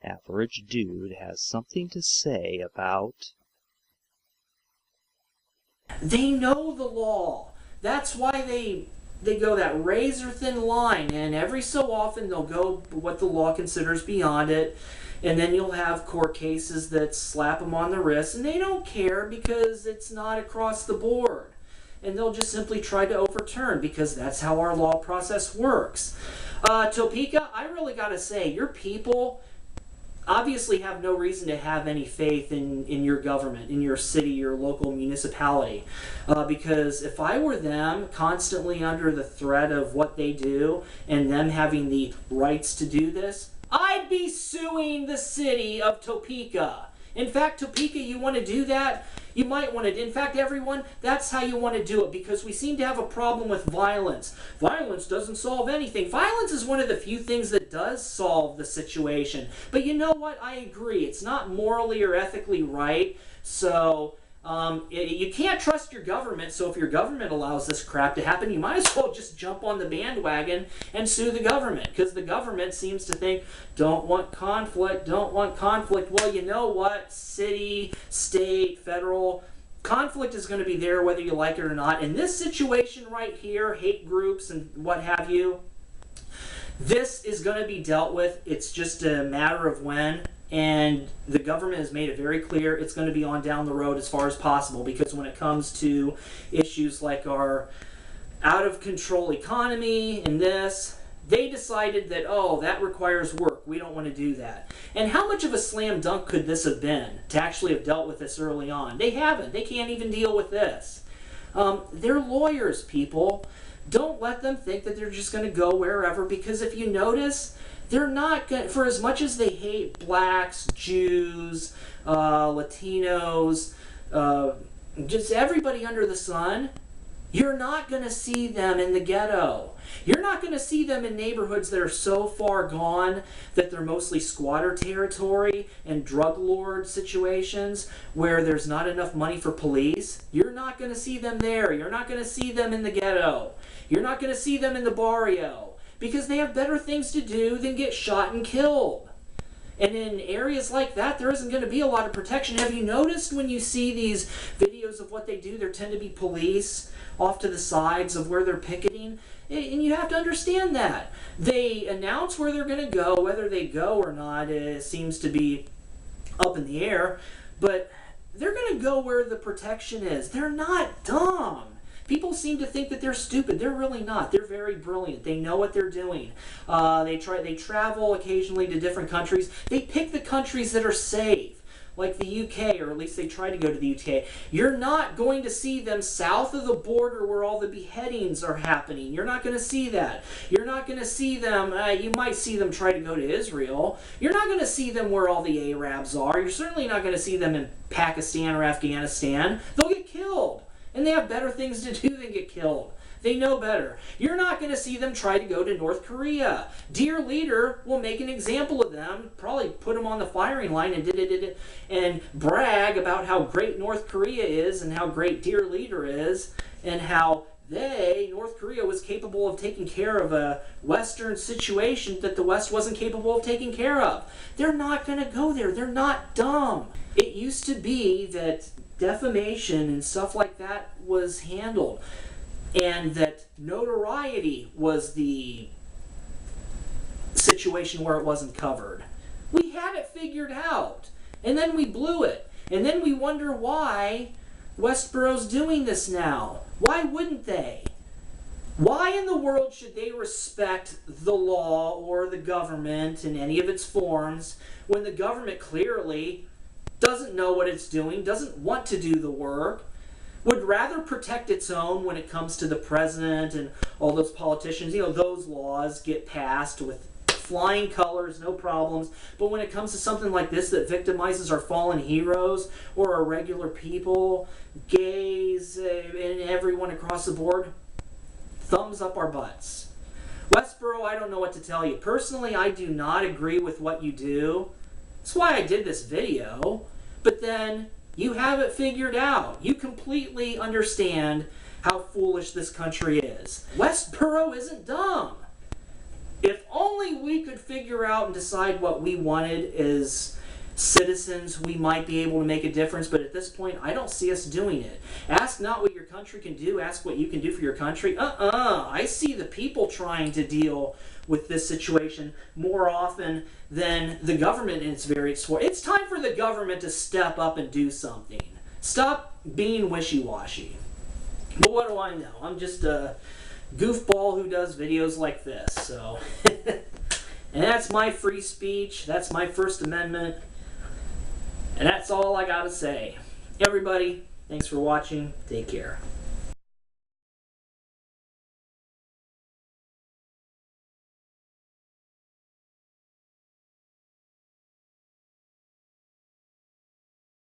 average dude has something to say about... They know the law. That's why they go that razor-thin line, and every so often they'll go what the law considers beyond it, and then you'll have court cases that slap them on the wrist, and they don't care because it's not across the board. And they'll just simply try to overturn because that's how our law process works. Topeka, I really got to say, your people obviously have no reason to have any faith in your government, in your city, your local municipality. Because if I were them, constantly under the threat of what they do and them having the rights to do this, I'd be suing the city of Topeka. In fact, Topeka, you want to do that? You might want to. In fact, everyone, that's how you want to do it, because we seem to have a problem with violence. Violence doesn't solve anything. Violence is one of the few things that does solve the situation. But you know what? I agree. It's not morally or ethically right. So you can't trust your government. So if your government allows this crap to happen, you might as well just jump on the bandwagon and sue the government, because the government seems to think, don't want conflict, don't want conflict. Well, you know what? City, state, federal, conflict is going to be there whether you like it or not. In this situation right here, hate groups and what have you, this is going to be dealt with. It's just a matter of when. And the government has made it very clear it's going to be on down the road as far as possible, because when it comes to issues like our out-of-control economy and this, they decided that, oh, that requires work. We don't want to do that. And how much of a slam dunk could this have been to actually have dealt with this early on? They haven't. They can't even deal with this. They're lawyers, people. Don't let them think that they're just going to go wherever, because if you notice, they're not going to, for as much as they hate blacks, Jews, Latinos, just everybody under the sun, you're not going to see them in the ghetto. You're not going to see them in neighborhoods that are so far gone that they're mostly squatter territory and drug lord situations where there's not enough money for police. You're not going to see them there. You're not going to see them in the ghetto. You're not going to see them in the barrio, because they have better things to do than get shot and killed. And in areas like that, there isn't going to be a lot of protection. Have you noticed when you see these videos of what they do, there tend to be police off to the sides of where they're picketing? And you have to understand that. They announce where they're going to go. Whether they go or not, it seems to be up in the air. But they're going to go where the protection is. They're not dumb. People seem to think that they're stupid. They're really not. They're very brilliant. They know what they're doing. They travel occasionally to different countries. They pick the countries that are safe, like the UK, or at least they try to go to the UK. You're not going to see them south of the border where all the beheadings are happening. You're not going to see that. You're not going to see them. You might see them try to go to Israel. You're not going to see them where all the Arabs are. You're certainly not going to see them in Pakistan or Afghanistan. They'll get killed. And they have better things to do than get killed. They know better. You're not going to see them try to go to North Korea. Dear leader will make an example of them, probably put them on the firing line and brag about how great North Korea is and how great dear leader is and how North Korea was capable of taking care of a Western situation that the West wasn't capable of taking care of. They're not going to go there. They're not dumb. It used to be that defamation and stuff like that was handled, and that notoriety was the situation where it wasn't covered. We had it figured out, and then we blew it, and then we wonder why Westboro's doing this now. Why wouldn't they? Why in the world should they respect the law or the government in any of its forms when the government clearly doesn't know what it's doing, doesn't want to do the work, would rather protect its own when it comes to the president and all those politicians? You know, those laws get passed with flying colors, no problems. But when it comes to something like this that victimizes our fallen heroes or our regular people, gays, and everyone across the board, thumbs up our butts. Westboro, I don't know what to tell you. Personally, I do not agree with what you do. That's why I did this video. But then you have it figured out. You completely understand how foolish this country is. Westboro isn't dumb. If only we could figure out and decide what we wanted as citizens, we might be able to make a difference, but at this point, I don't see us doing it. Ask not what your country can do, ask what you can do for your country. I see the people trying to deal with this situation more often than the government in its various forms. It's time for the government to step up and do something. Stop being wishy-washy. But what do I know? I'm just a goofball who does videos like this, so. And that's my free speech. That's my First Amendment. And that's all I gotta say. Everybody, thanks for watching. Take care.